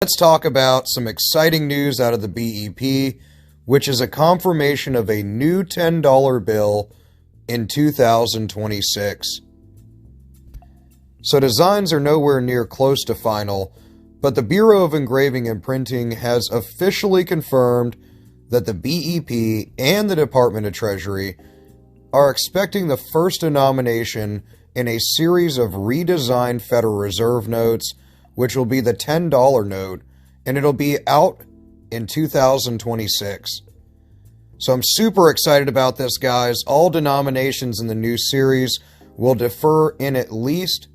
let's talk about some exciting news out of the BEP, which is a confirmation of a new $10 bill in 2026. So designs are nowhere near close to final, but the Bureau of Engraving and Printing has officially confirmed that the BEP and the Department of Treasury are expecting the first denomination in a series of redesigned Federal Reserve notes, which will be the $10 note, and it'll be out in 2026. So I'm super excited about this, guys. All denominations in the new series will differ in at least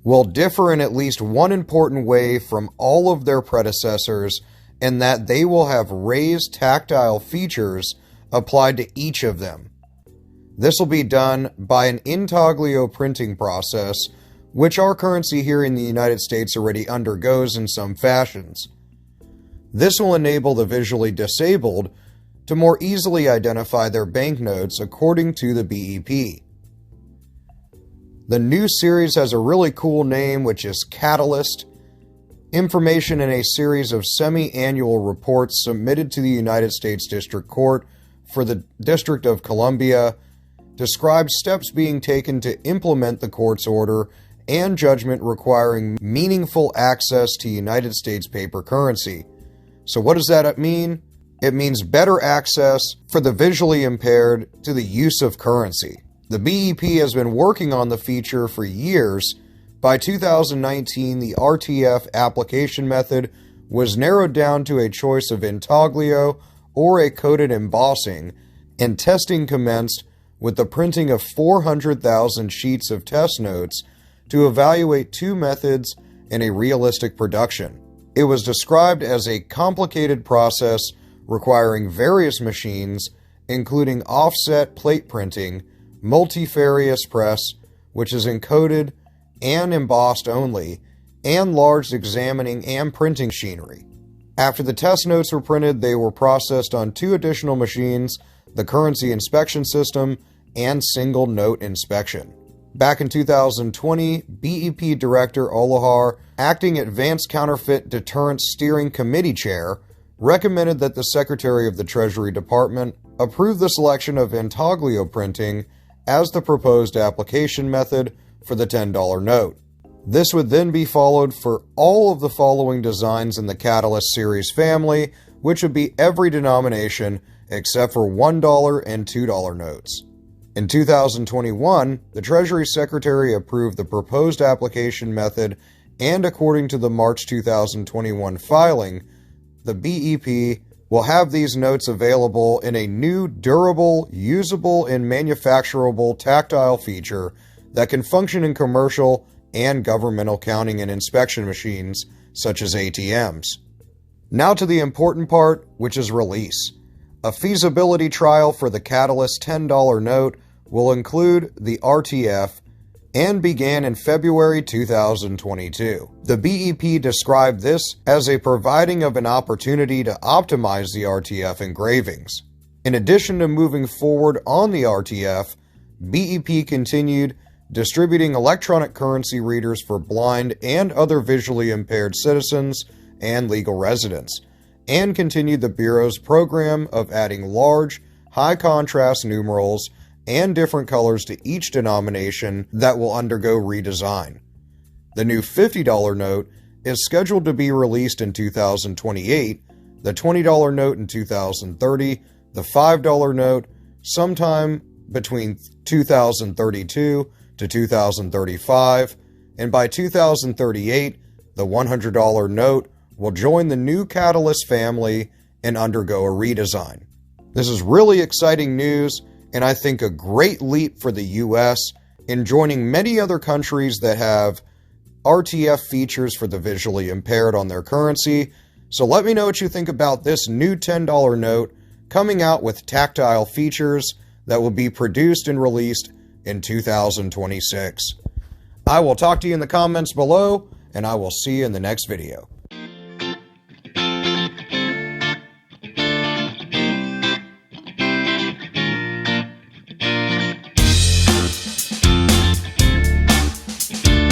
one important way from all of their predecessors, in that they will have raised tactile features applied to each of them. This will be done by an intaglio printing process, which our currency here in the United States already undergoes in some fashions. This will enable the visually disabled to more easily identify their banknotes according to the BEP. The new series has a really cool name, which is Catalyst. Information in a series of semi-annual reports submitted to the United States District Court for the District of Columbia describes steps being taken to implement the court's order and judgment requiring meaningful access to United States paper currency. So what does that mean? It means better access for the visually impaired to the use of currency. The BEP has been working on the feature for years. By 2019, the RTF application method was narrowed down to a choice of intaglio or a coded embossing, and testing commenced with the printing of 400,000 sheets of test notes to evaluate two methods in a realistic production. It was described as a complicated process requiring various machines, including offset plate printing, multifarious press, which is encoded and embossed only, and large examining and printing machinery. After the test notes were printed, they were processed on two additional machines, the currency inspection system and single note inspection. Back in 2020, BEP Director Olohar, acting Advanced Counterfeit Deterrence Steering Committee Chair, recommended that the Secretary of the Treasury Department approve the selection of intaglio printing as the proposed application method for the $10 note. This would then be followed for all of the following designs in the Catalyst series family, which would be every denomination except for $1 and $2 notes. In 2021, the Treasury Secretary approved the proposed application method, and according to the March 2021 filing, the BEP will have these notes available in a new durable, usable, and manufacturable tactile feature that can function in commercial and governmental counting and inspection machines, such as ATMs. Now to the important part, which is release. A feasibility trial for the Catalyst $10 note will include the RTF and began in February 2022. The BEP described this as a providing of an opportunity to optimize the RTF engravings. In addition to moving forward on the RTF, BEP continued distributing electronic currency readers for blind and other visually impaired citizens and legal residents, and continued the Bureau's program of adding large, high-contrast numerals and different colors to each denomination that will undergo redesign. The new $50 note is scheduled to be released in 2028, the $20 note in 2030, the $5 note sometime between 2032 to 2035, and by 2038, the $100 note will join the new Catalyst family and undergo a redesign. This is really exciting news, and I think a great leap for the US in joining many other countries that have RTF features for the visually impaired on their currency. So let me know what you think about this new $10 note coming out with tactile features that will be produced and released in 2026. I will talk to you in the comments below, and I will see you in the next video.